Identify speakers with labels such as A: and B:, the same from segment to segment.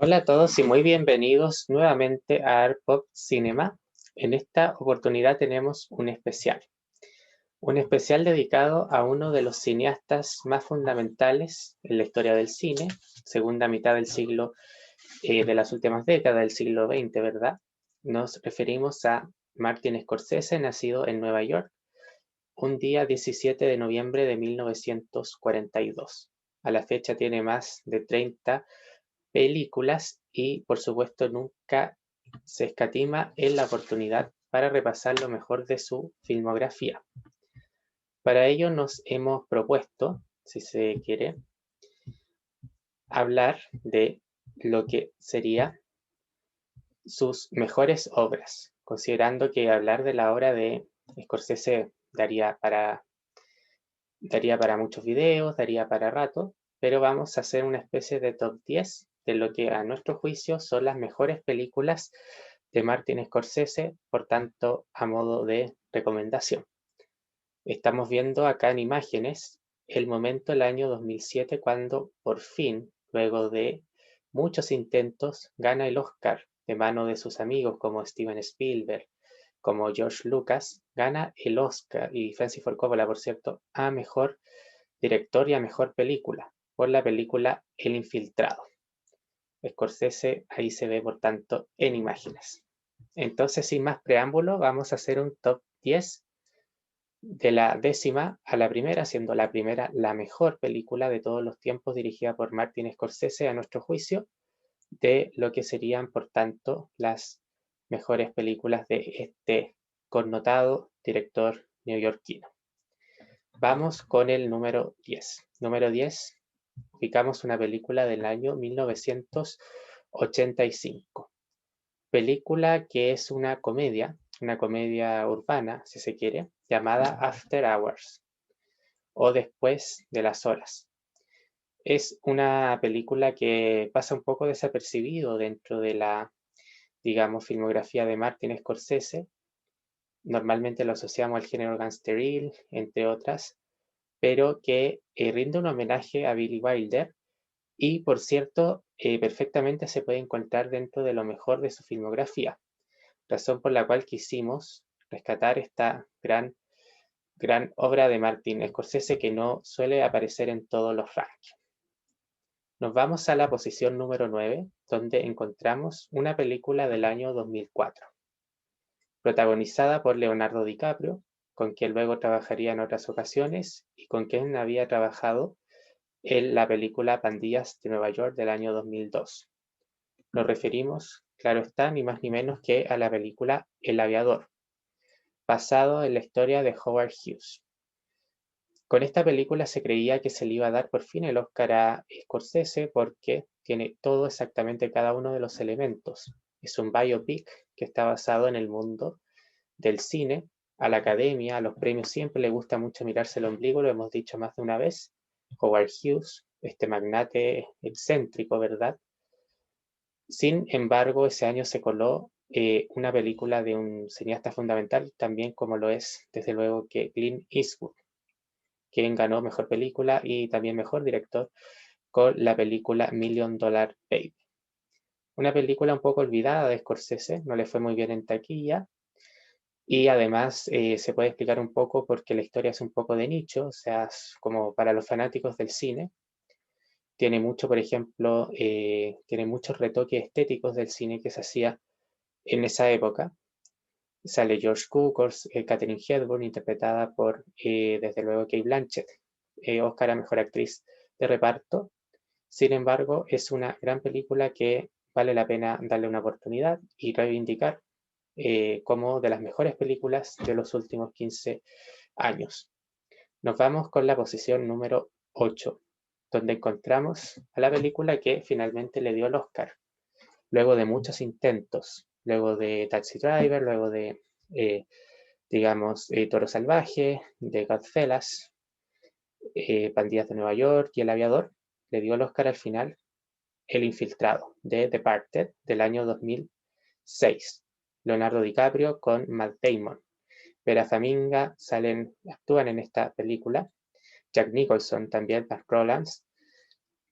A: Hola a todos y muy bienvenidos nuevamente a Art Pop Cinema. En esta oportunidad tenemos un especial dedicado a uno de los cineastas más fundamentales en la historia del cine, segunda mitad del siglo, de las últimas décadas del siglo XX, ¿verdad? Nos referimos a Martin Scorsese, nacido en Nueva York, un día 17 de noviembre de 1942. A la fecha tiene más de 30 películas y por supuesto nunca se escatima en la oportunidad para repasar lo mejor de su filmografía. Para ello nos hemos propuesto, si se quiere, hablar de lo que sería sus mejores obras, considerando que hablar de la obra de Scorsese daría para muchos videos, daría para rato, pero vamos a hacer una especie de top 10 de lo que a nuestro juicio son las mejores películas de Martin Scorsese, por tanto, a modo de recomendación. Estamos viendo acá en imágenes el momento del año 2007 cuando por fin, luego de muchos intentos, gana el Oscar de mano de sus amigos como Steven Spielberg, como George Lucas, gana el Oscar y Francis Ford Coppola, por cierto, a mejor director y a mejor película por la película El Infiltrado. Scorsese ahí se ve, por tanto, en imágenes. Entonces, sin más preámbulo, vamos a hacer un top 10 de la décima a la primera, siendo la primera la mejor película de todos los tiempos dirigida por Martin Scorsese, a nuestro juicio, de lo que serían, por tanto, las mejores películas de este connotado director neoyorquino. Vamos con el número 10. Número 10, ubicamos una película del año 1985. Película que es una comedia urbana, si se quiere, llamada After Hours o Después de las Horas. Es una película que pasa un poco desapercibido dentro de la, digamos, filmografía de Martin Scorsese. Normalmente lo asociamos al género gangsteril, entre otras, pero que rinde un homenaje a Billy Wilder y, por cierto, perfectamente se puede encontrar dentro de lo mejor de su filmografía, razón por la cual quisimos rescatar esta gran obra de Martin Scorsese que no suele aparecer en todos los rankings. Nos vamos a la posición número 9, donde encontramos una película del año 2004, protagonizada por Leonardo DiCaprio, con quien luego trabajaría en otras ocasiones y con quien había trabajado en la película Pandillas de Nueva York del año 2002. Nos referimos, claro está, ni más ni menos que a la película El Aviador, basado en la historia de Howard Hughes. Con esta película se creía que se le iba a dar por fin el Oscar a Scorsese porque tiene todo exactamente cada uno de los elementos. Es un biopic que está basado en el mundo del cine. A la academia, a los premios siempre le gusta mucho mirarse el ombligo, lo hemos dicho más de una vez. Howard Hughes, este magnate excéntrico, ¿verdad? Sin embargo, ese año se coló una película de un cineasta fundamental, también como lo es, desde luego, que Clint Eastwood, quien ganó mejor película y también mejor director con la película Million Dollar Baby. Una película un poco olvidada de Scorsese, no le fue muy bien en taquilla y además se puede explicar un poco porque la historia es un poco de nicho, o sea, es como para los fanáticos del cine. Tiene mucho, por ejemplo, tiene muchos retoques estéticos del cine que se hacía en esa época. Sale George Cukor, Katharine Hepburn, interpretada por, desde luego, Cate Blanchett, Oscar a Mejor Actriz de Reparto. Sin embargo, es una gran película que vale la pena darle una oportunidad y reivindicar como de las mejores películas de los últimos 15 años. Nos vamos con la posición número 8, donde encontramos a la película que finalmente le dio el Oscar, luego de muchos intentos, luego de Taxi Driver, luego de, Toro Salvaje, de Godfellas, Pandillas de Nueva York y El Aviador, le dio el Oscar al final El Infiltrado, de Departed, del año 2006. Leonardo DiCaprio con Matt Damon. Vera Farmiga actúan en esta película. Jack Nicholson también, Mark Rylance,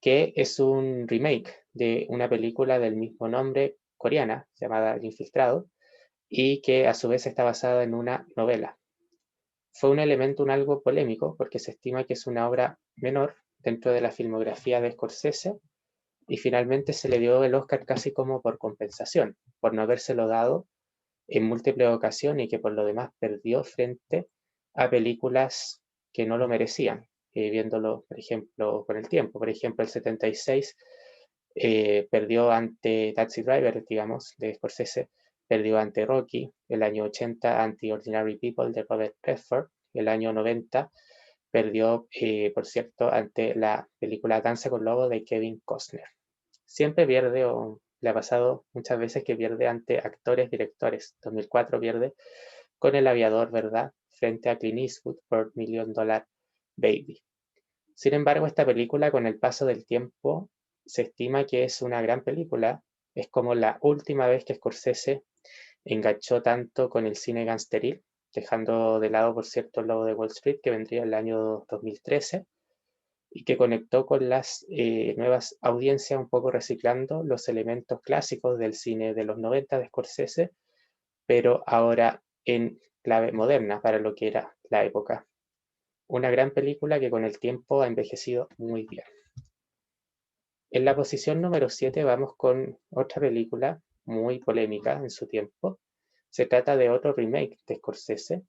A: que es un remake de una película del mismo nombre coreana llamada El Infiltrado y que a su vez está basada en una novela. Fue un elemento algo polémico porque se estima que es una obra menor dentro de la filmografía de Scorsese y finalmente se le dio el Oscar casi como por compensación, por no habérselo dado en múltiples ocasiones y que por lo demás perdió frente a películas que no lo merecían, viéndolo, por ejemplo, con el tiempo. Por ejemplo, el 76 perdió ante Taxi Driver, digamos, de Scorsese, perdió ante Rocky, el año 80 ante Ordinary People de Robert Redford, el año 90 perdió, por cierto, ante la película Danza con Lobo de Kevin Costner. Siempre pierde, o le ha pasado muchas veces que pierde ante actores, directores. 2004 pierde con El Aviador, ¿verdad? Frente a Clint Eastwood por Million Dollar Baby. Sin embargo, esta película con el paso del tiempo se estima que es una gran película. Es como la última vez que Scorsese enganchó tanto con el cine gangsteril, dejando de lado, por cierto, el Lobo de Wall Street, que vendría el año 2013, y que conectó con las nuevas audiencias, un poco reciclando los elementos clásicos del cine de los 90 de Scorsese, pero ahora en clave moderna para lo que era la época. Una gran película que con el tiempo ha envejecido muy bien. En la posición número 7 vamos con otra película muy polémica en su tiempo. Se trata de otro remake de Scorsese,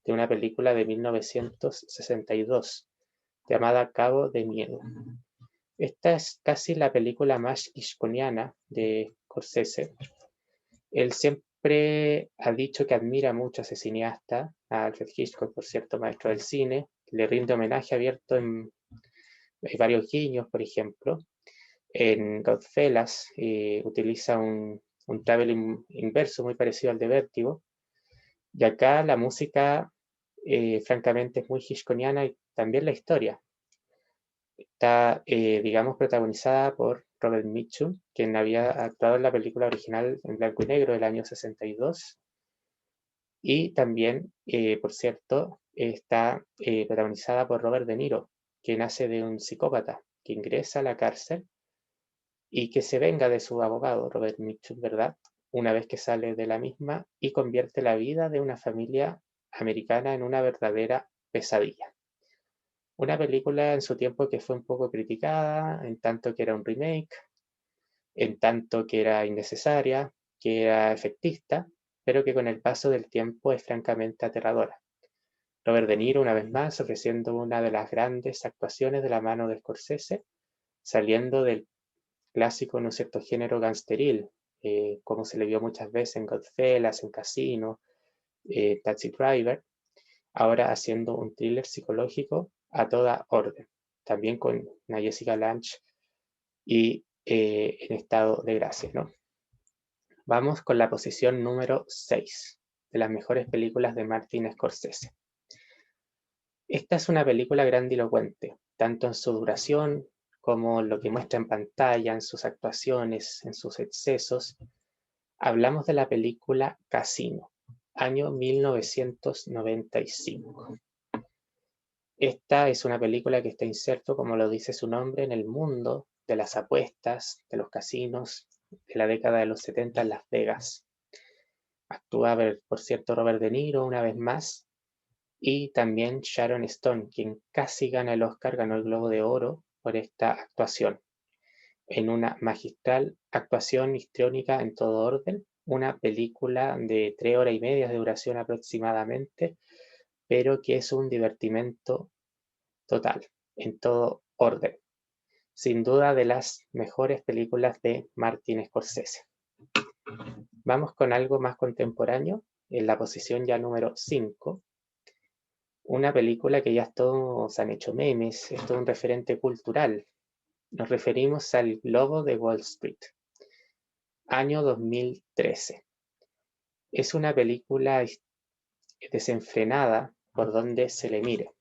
A: de una película de 1962, llamada Cabo de Miedo. Esta es casi la película más hitchcockiana de Scorsese. Él siempre ha dicho que admira mucho a ese cineasta, a Alfred Hitchcock, por cierto, maestro del cine. Le rinde homenaje abierto en varios guiños, por ejemplo. En Goodfellas utiliza un traveling inverso muy parecido al de Vértigo. Y acá la música, francamente, es muy hitchcockiana y también la historia. Está, digamos, protagonizada por Robert Mitchum, quien había actuado en la película original en blanco y negro del año 62. Y también, por cierto, está protagonizada por Robert De Niro, quien hace de un psicópata que ingresa a la cárcel y que se venga de su abogado, Robert Mitchum, ¿verdad? Una vez que sale de la misma y convierte la vida de una familia americana en una verdadera pesadilla. Una película en su tiempo que fue un poco criticada, en tanto que era un remake, en tanto que era innecesaria, que era efectista, pero que con el paso del tiempo es francamente aterradora. Robert De Niro, una vez más, ofreciendo una de las grandes actuaciones de la mano de Scorsese, saliendo del clásico, ¿no es cierto?, género gangsteril, como se le vio muchas veces en Goodfellas, en Casino, Taxi Driver, ahora haciendo un thriller psicológico a toda orden, también con una Jessica Lange y en estado de gracia, ¿no? Vamos con la posición número 6 de las mejores películas de Martin Scorsese. Esta es una película grandilocuente, tanto en su duración como en lo que muestra en pantalla, en sus actuaciones, en sus excesos. Hablamos de la película Casino, año 1995. Esta es una película que está inserto, como lo dice su nombre, en el mundo de las apuestas, de los casinos, de la década de los 70 en Las Vegas. Actúa, por cierto, Robert De Niro una vez más y también Sharon Stone, quien casi gana el Oscar, ganó el Globo de Oro por esta actuación. En una magistral actuación histriónica en todo orden, una película de 3 horas y media de duración aproximadamente, pero que es un divertimento total, en todo orden. Sin duda de las mejores películas de Martin Scorsese. Vamos con algo más contemporáneo, en la posición ya número 5. Una película que ya todos han hecho memes, es todo un referente cultural. Nos referimos al Lobo de Wall Street, año 2013. Es una película desenfrenada por donde se le mire.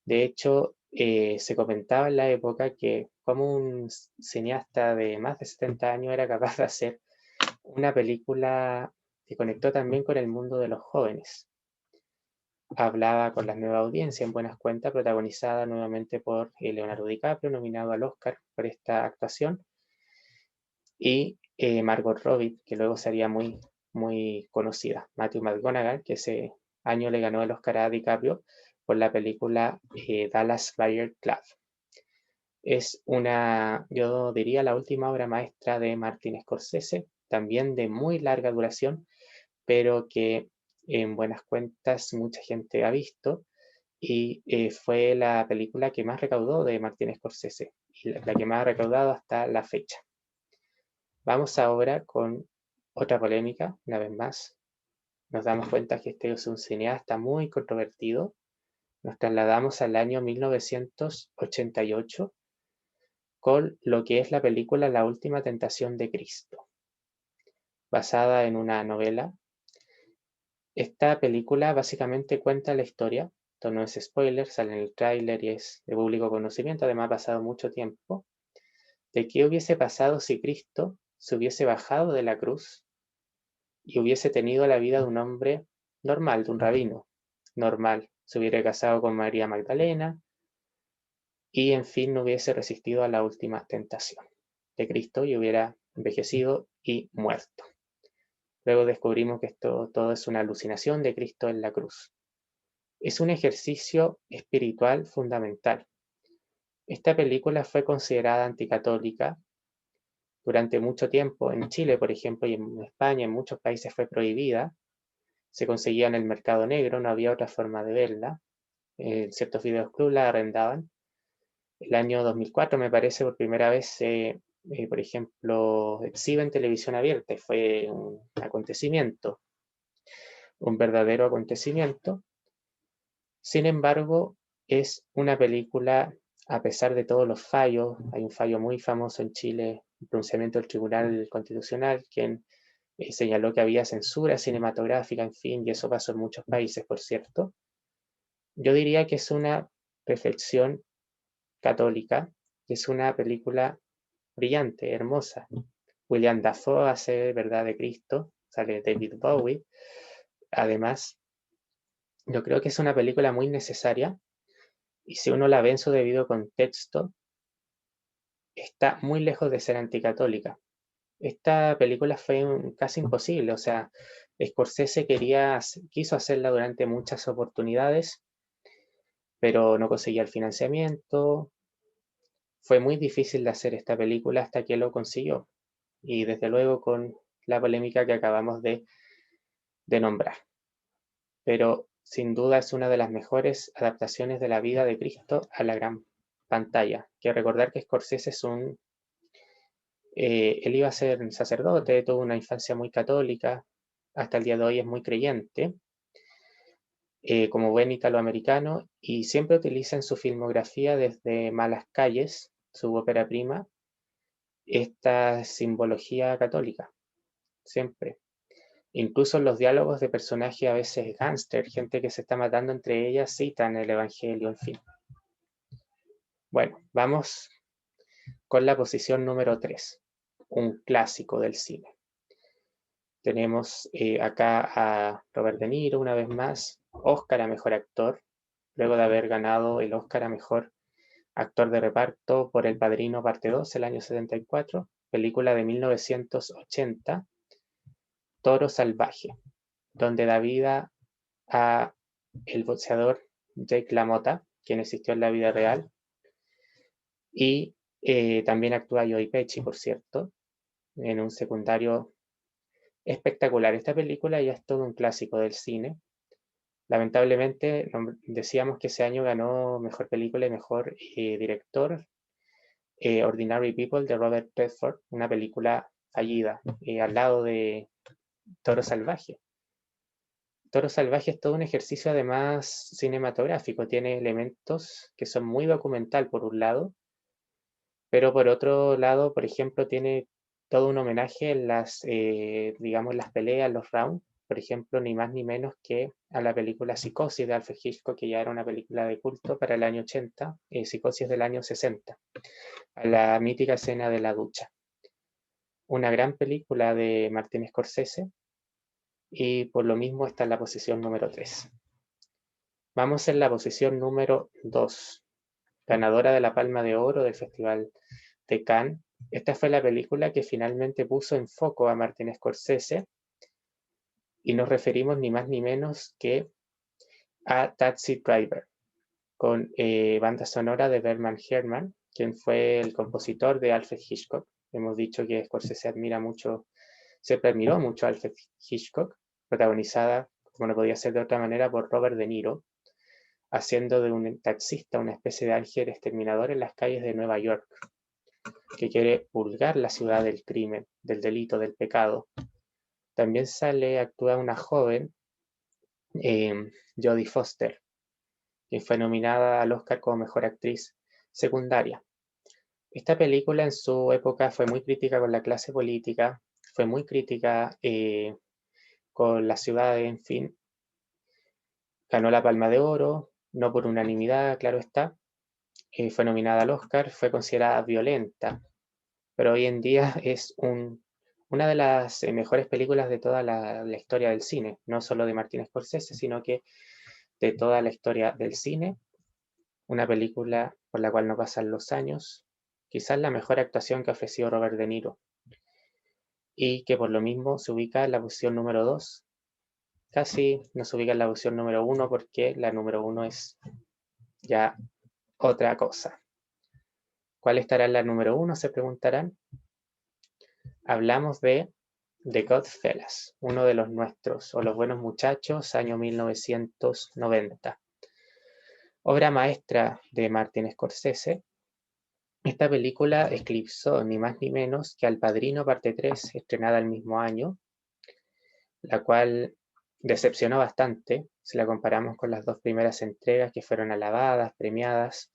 A: De hecho, se comentaba en la época que como un cineasta de más de 70 años era capaz de hacer una película que conectó también con el mundo de los jóvenes. hablaba con la nueva audiencia en buenas cuentas, protagonizada nuevamente por Leonardo DiCaprio, nominado al Oscar por esta actuación, y Margot Robbie, que luego sería muy, muy conocida. Matthew McConaughey, que ese año le ganó el Oscar a DiCaprio por la película Dallas Buyers Club. Es una, yo diría, la última obra maestra de Martin Scorsese, también de muy larga duración, pero que en buenas cuentas mucha gente ha visto, y fue la película que más recaudó de Martin Scorsese, y la que más ha recaudado hasta la fecha. Vamos ahora con otra polémica, una vez más. Nos damos cuenta que este es un cineasta muy controvertido. Nos trasladamos al año 1988 con lo que es la película La Última Tentación de Cristo, basada en una novela. Esta película básicamente cuenta la historia, esto no es spoiler, sale en el tráiler y es de público conocimiento, además ha pasado mucho tiempo, de qué hubiese pasado si Cristo se hubiese bajado de la cruz y hubiese tenido la vida de un hombre normal, de un rabino normal. Se hubiera casado con María Magdalena y, en fin, no hubiese resistido a la última tentación de Cristo y hubiera envejecido y muerto. Luego descubrimos que esto todo es una alucinación de Cristo en la cruz. Es un ejercicio espiritual fundamental. Esta película fue considerada anticatólica durante mucho tiempo. En Chile, por ejemplo, y en España, en muchos países fue prohibida. Se conseguía en el mercado negro, no había otra forma de verla. Ciertos videoclubs la arrendaban. El año 2004, me parece, por primera vez por ejemplo, exhibe en televisión abierta, y fue un acontecimiento, un verdadero acontecimiento. Sin embargo, es una película, a pesar de todos los fallos, hay un fallo muy famoso en Chile, el pronunciamiento del Tribunal Constitucional, quien señaló que había censura cinematográfica, en fin, y eso pasó en muchos países, por cierto. Yo diría que es una reflexión católica, es una película brillante, hermosa. William Dafoe hace Verdad de Cristo, sale David Bowie. Además, yo creo que es una película muy necesaria, y si uno la ve en su debido contexto, está muy lejos de ser anticatólica. Esta película fue casi imposible, o sea, Scorsese quiso hacerla durante muchas oportunidades, pero no conseguía el financiamiento. Fue muy difícil de hacer esta película hasta que lo consiguió, y desde luego con la polémica que acabamos de nombrar. Pero sin duda es una de las mejores adaptaciones de la vida de Cristo a la gran pantalla. Quiero recordar que Scorsese él iba a ser sacerdote, tuvo una infancia muy católica, hasta el día de hoy es muy creyente, como buen italoamericano, y siempre utiliza en su filmografía, desde Malas Calles, su ópera prima, esta simbología católica, siempre. Incluso los diálogos de personajes a veces gángster, gente que se está matando entre ellas, citan el Evangelio, en fin. Bueno, vamos con la posición número 3, un clásico del cine. Tenemos acá a Robert De Niro, una vez más, Oscar a Mejor Actor, luego de haber ganado el Oscar a Mejor Actor de Reparto por El Padrino Parte 2, el año 74, película de 1980, Toro Salvaje, donde da vida a el boxeador Jake LaMotta, quien existió en la vida real, y también actúa Joey Pesci, por cierto, en un secundario espectacular. Esta película ya es todo un clásico del cine. Lamentablemente, decíamos que ese año ganó Mejor Película y Mejor Director Ordinary People de Robert Redford, una película fallida, al lado de Toro Salvaje. Toro Salvaje es todo un ejercicio además cinematográfico, tiene elementos que son muy documental por un lado, pero por otro lado, por ejemplo, tiene todo un homenaje en digamos, las peleas, los rounds, por ejemplo, ni más ni menos que a la película Psicosis de Alfred Hitchcock, que ya era una película de culto para el año 80, Psicosis del año 60, a la mítica escena de la ducha. Una gran película de Martin Scorsese, y por lo mismo está en la posición número 3. Vamos en la posición número 2, ganadora de la Palma de Oro del Festival de Cannes. Esta fue la película que finalmente puso en foco a Martin Scorsese y nos referimos ni más ni menos que a Taxi Driver, con banda sonora de Bernard Herrmann, quien fue el compositor de Alfred Hitchcock. Hemos dicho que Scorsese admira mucho, siempre admiró mucho a Alfred Hitchcock, protagonizada, como no podía ser de otra manera, por Robert De Niro, haciendo de un taxista una especie de ángel exterminador en las calles de Nueva York, que quiere purgar la ciudad del crimen, del delito, del pecado. También actúa una joven, Jodie Foster, quien fue nominada al Oscar como Mejor Actriz Secundaria. Esta película en su época fue muy crítica con la clase política, fue muy crítica con la ciudad, en fin. Ganó la Palma de Oro, no por unanimidad, claro está. Fue nominada al Oscar, fue considerada violenta, pero hoy en día es una de las mejores películas de toda la historia del cine, no solo de Martin Scorsese, sino que de toda la historia del cine. Una película por la cual no pasan los años, quizás la mejor actuación que ha ofrecido Robert De Niro, y que por lo mismo se ubica en la posición número 2. Casi no se ubica en la posición número 1 porque la número 1 es ya otra cosa. ¿Cuál estará en la número 1? Se preguntarán. Hablamos de The Goodfellas, uno de los nuestros, o Los Buenos Muchachos, año 1990. Obra maestra de Martin Scorsese. Esta película eclipsó ni más ni menos que Al Padrino Parte 3, estrenada el mismo año, la cual decepcionó bastante si la comparamos con las dos primeras entregas que fueron alabadas, premiadas.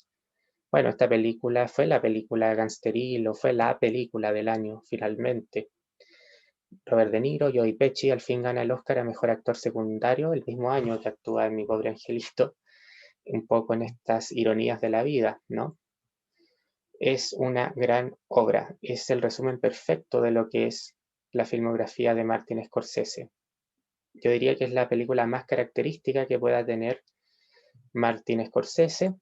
A: Bueno, esta película fue la película gangsteril o fue la película del año finalmente. Robert De Niro, Joey Pesci al fin gana el Oscar a Mejor Actor Secundario el mismo año que actúa en Mi Pobre Angelito, un poco en estas ironías de la vida, ¿no? Es una gran obra, es el resumen perfecto de lo que es la filmografía de Martin Scorsese. Yo diría que es la película más característica que pueda tener Martin Scorsese.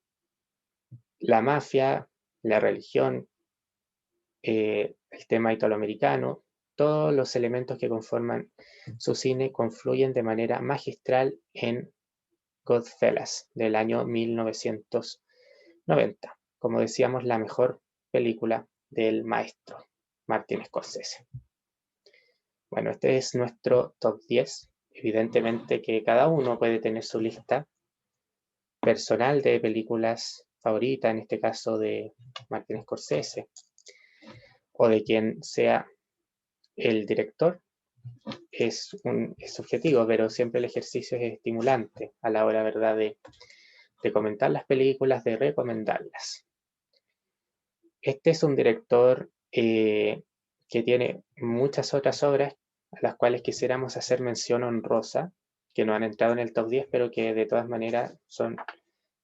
A: La mafia, la religión, el tema italoamericano, todos los elementos que conforman su cine confluyen de manera magistral en Goodfellas del año 1990. Como decíamos, la mejor película del maestro Martin Scorsese. Bueno, este es nuestro top 10. Evidentemente que cada uno puede tener su lista personal de películas favoritas, en este caso de Martin Scorsese, o de quien sea el director. Es subjetivo, pero siempre el ejercicio es estimulante a la hora, ¿verdad?, de comentar las películas, de recomendarlas. Este es un director que tiene muchas otras obras a las cuales quisiéramos hacer mención honrosa, que no han entrado en el top 10, pero que de todas maneras son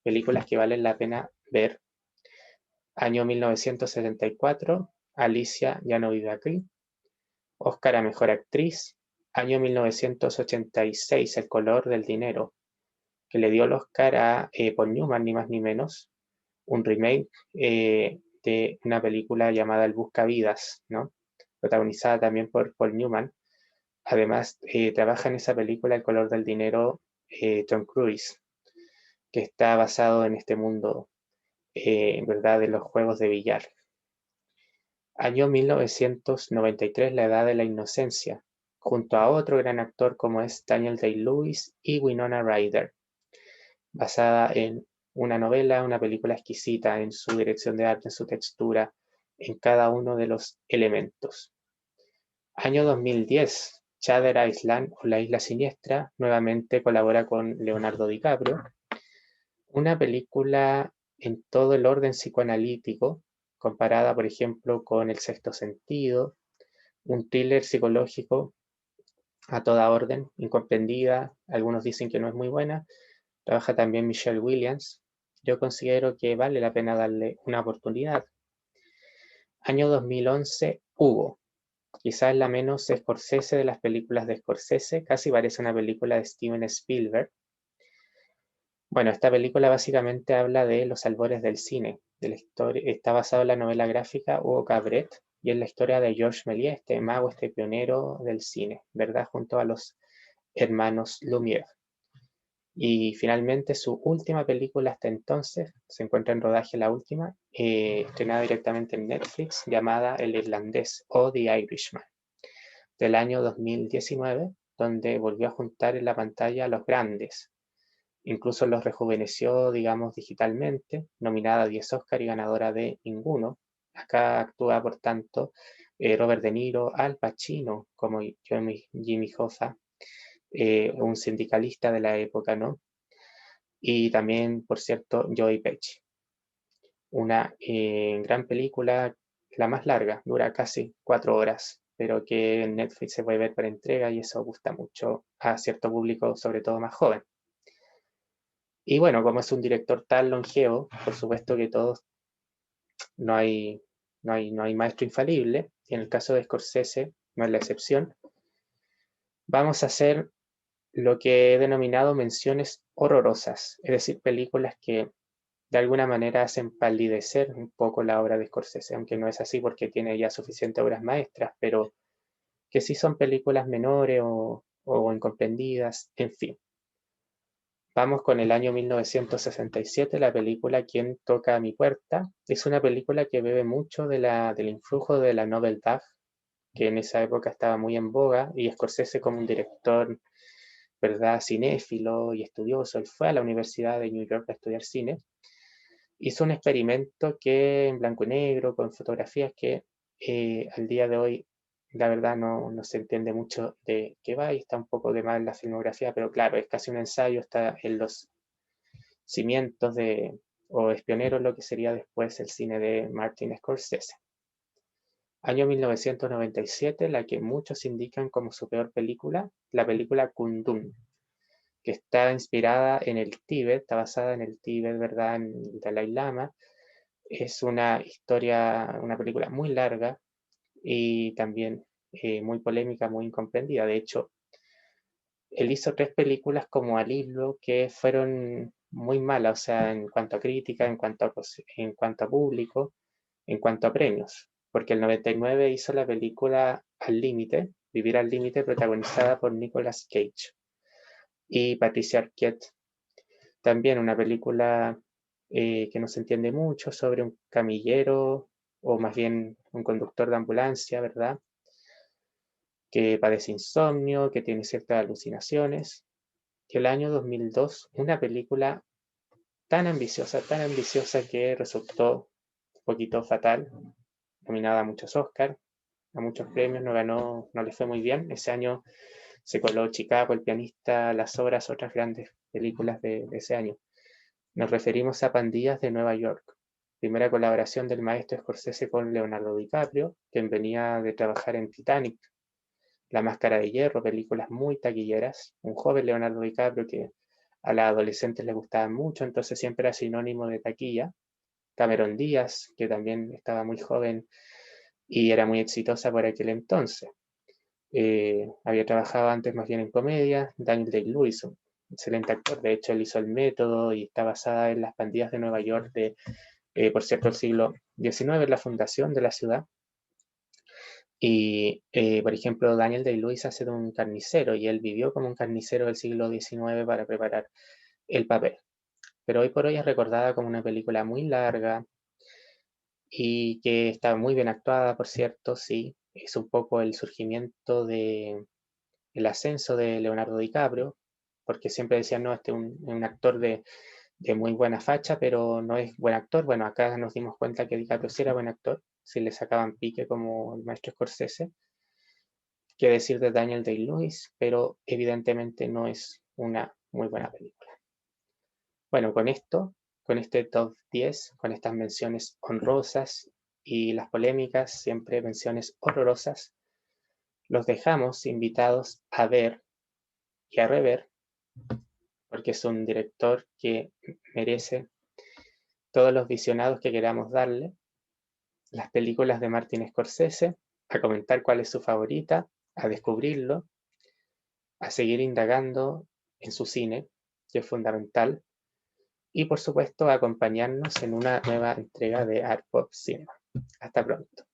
A: películas que valen la pena ver. Año 1974, Alicia ya no vive aquí. Oscar a Mejor Actriz. Año 1986, El color del dinero, que le dio el Oscar a Paul Newman, ni más ni menos. Un remake de una película llamada El Buscavidas, ¿no? Protagonizada también por Paul Newman. Además, trabaja en esa película El color del dinero Tom Cruise, que está basado en este mundo, ¿verdad?, de los juegos de billar. Año 1993, La edad de la inocencia, junto a otro gran actor como es Daniel Day-Lewis y Winona Ryder, basada en una novela, una película exquisita en su dirección de arte, en su textura, en cada uno de los elementos. Año 2010, Shutter Island o La Isla Siniestra, nuevamente colabora con Leonardo DiCaprio. Una película en todo el orden psicoanalítico, comparada, por ejemplo, con El Sexto Sentido, un thriller psicológico a toda orden, incomprendida. Algunos dicen que no es muy buena. Trabaja también Michelle Williams. Yo considero que vale la pena darle una oportunidad. Año 2011, Hugo. Quizás la menos Scorsese de las películas de Scorsese. Casi parece una película de Steven Spielberg. Bueno, esta película básicamente habla de los albores del cine, de la historia, está basada en la novela gráfica Hugo Cabret y en la historia de Georges Méliès, este mago, este pionero del cine, ¿verdad? Junto a los hermanos Lumière. Y finalmente su última película hasta entonces, se encuentra en rodaje la última, estrenada directamente en Netflix, llamada El Irlandés o The Irishman, del año 2019, donde volvió a juntar en la pantalla a los grandes. Incluso los rejuveneció, digamos, digitalmente, nominada a 10 Oscar y ganadora de ninguno. Acá actúa, por tanto, Robert De Niro, Al Pacino como Jimmy Hoffa, un sindicalista de la época, ¿no? Y también, por cierto, Joey Pesci. Una gran película, la más larga, dura casi 4 horas, pero que en Netflix se puede ver por entrega y eso gusta mucho a cierto público, sobre todo más joven. Y bueno, como es un director tan longevo, por supuesto que todos, no hay, no hay maestro infalible, y en el caso de Scorsese no es la excepción. Vamos a hacer lo que he denominado menciones horrorosas, es decir, películas que de alguna manera hacen palidecer un poco la obra de Scorsese, aunque no es así porque tiene ya suficientes obras maestras, pero que sí son películas menores o incomprendidas, en fin. Vamos con el año 1967, la película Quién toca a mi puerta. Es una película que bebe mucho del influjo de la Nouvelle Vague, que en esa época estaba muy en boga, y Scorsese como un director, ¿verdad?, cinéfilo y estudioso. Él fue a la Universidad de New York a estudiar cine. Hizo un experimento que en blanco y negro, con fotografías que al día de hoy, la verdad, no se entiende mucho de qué va y está un poco de mal la filmografía, pero claro, es casi un ensayo, está en los cimientos de, o es pionero en lo que sería después el cine de Martin Scorsese. Año 1997, la que muchos indican como su peor película, la película Kundun, que está inspirada en el Tíbet, está basada en el Tíbet, ¿verdad?, en el Dalai Lama. Es una historia, una película muy larga y también muy polémica, muy incomprendida. De hecho, él hizo 3 películas como al hilo que fueron muy malas, o sea, en cuanto a crítica, en cuanto a público, en cuanto a premios. Porque el 99 hizo la película Al Límite, Vivir al Límite, protagonizada por Nicolas Cage y Patricia Arquette. También una película que no se entiende mucho sobre un camillero, o más bien un conductor de ambulancia, ¿verdad?, que padece insomnio, que tiene ciertas alucinaciones. Y el año 2002, una película tan ambiciosa que resultó un poquito fatal, nominada a muchos Oscars, a muchos premios, no ganó, no le fue muy bien. Ese año se coló Chicago, El pianista, Las Obras, otras grandes películas de ese año. Nos referimos a Pandillas de Nueva York, primera colaboración del maestro Scorsese con Leonardo DiCaprio, quien venía de trabajar en Titanic, La Máscara de Hierro, películas muy taquilleras. Un joven Leonardo DiCaprio que a las adolescentes les gustaba mucho, entonces siempre era sinónimo de taquilla. Cameron Díaz, que también estaba muy joven y era muy exitosa por aquel entonces. Había trabajado antes más bien en comedia. Daniel Day-Lewis, un excelente actor, de hecho él hizo El Método y está basada en las pandillas de Nueva York de, por cierto, el siglo XIX, la fundación de la ciudad. Y, por ejemplo, Daniel Day-Lewis hace de un carnicero y él vivió como un carnicero del siglo XIX para preparar el papel. Pero hoy por hoy es recordada como una película muy larga y que está muy bien actuada, por cierto, sí. Es un poco el surgimiento de el ascenso de Leonardo DiCaprio, porque siempre decían, no, este es un actor de muy buena facha, pero no es buen actor. Bueno, acá nos dimos cuenta que DiCaprio sí era buen actor, si le sacaban pique como el maestro Scorsese. Qué decir de Daniel Day-Lewis, pero evidentemente no es una muy buena película. Bueno, con esto, con este top 10, con estas menciones honrosas y las polémicas, siempre menciones horrorosas, los dejamos invitados a ver y a rever, porque es un director que merece todos los visionados que queramos darle, las películas de Martin Scorsese, a comentar cuál es su favorita, a descubrirlo, a seguir indagando en su cine, que es fundamental, y por supuesto acompañarnos en una nueva entrega de Art Pop Cinema. Hasta pronto.